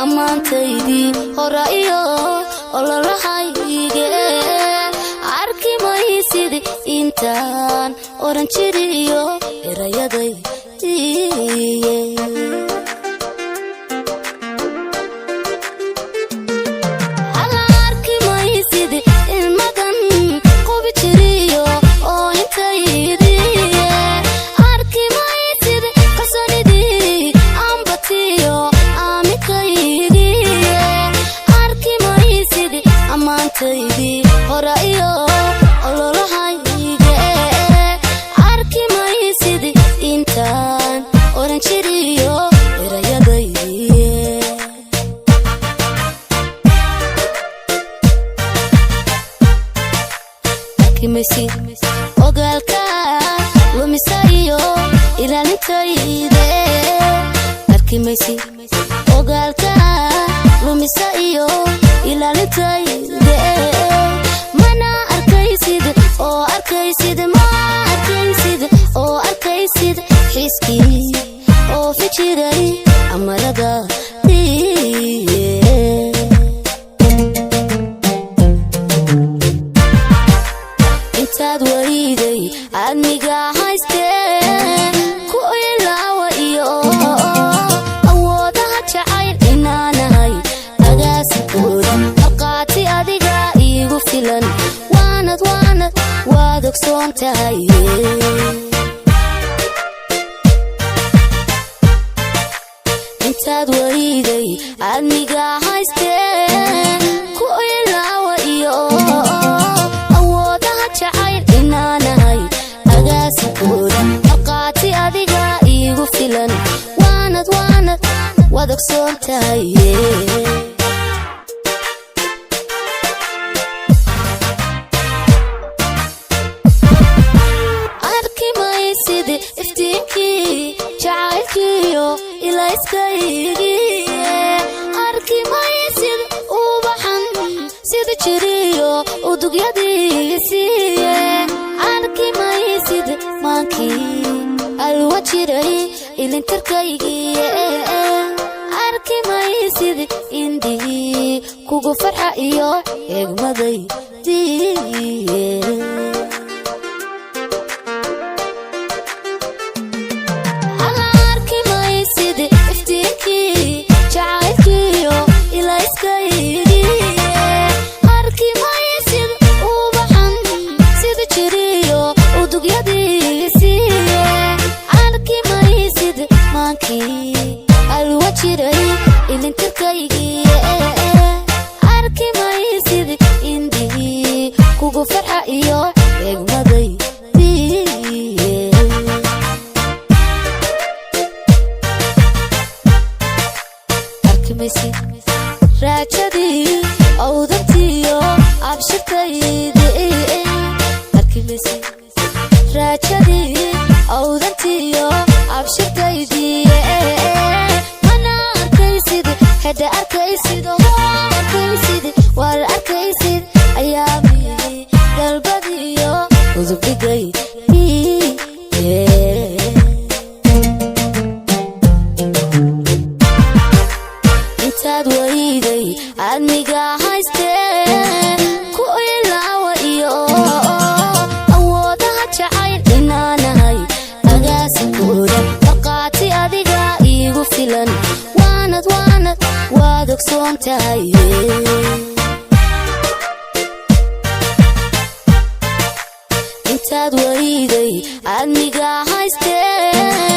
ammaantaydii hore iyo ololahayge arki maysid intaan oran jiriyo erayaday hore iyo ololahayge arki maysid intaan oran jiriyo erayadaydi arki maysid ogaalka lumisa iyo ilaalintayde arki maysid ogaalka lumisa iyo ilaalintayde mana arkaysid oo arkaysid ma arkaysid oo arkaysid heestii oo fikiray amarada intaad wariday adniga haystee ku ilaawa iyo awoodaha jacayl inaanahay agaasikooda marqaati adiga iigu filan waanad waad ogsoon tahay intaad wariday adniga haystee ku ilaawa iyo awoodaha jacayl inaanahay agaasikooda marqaati adiga iigu filan waanad waad ogsoon tahay iftiinkii jacaylkiyo ilayskaygi arki maysid ubaxan sida jiriyo udugyadiisiiye arki maysid maankii alwa jiray ilintirkaygiye arki maysid indhihii kugu farxa iyo eegmadaydiye alwa jiray ilintirkaygiye arki maysid indhihii kugu farxa iyo eegmadaydiye arki maysid raajadii awdantiyo abshirtaydi arki maysid raajadii awdantiyo abshirtaydi mana arkaysid hada arkaysid war arkaysid ayaamii galbadiyo udubigay intaad wariday adniga haystee ku ilaawa iyo awoodaha jacayl inaanahay agaasikooda marqaati adiga iigu filan waanad waad ogsoon tahay intaad wariday adniga haystee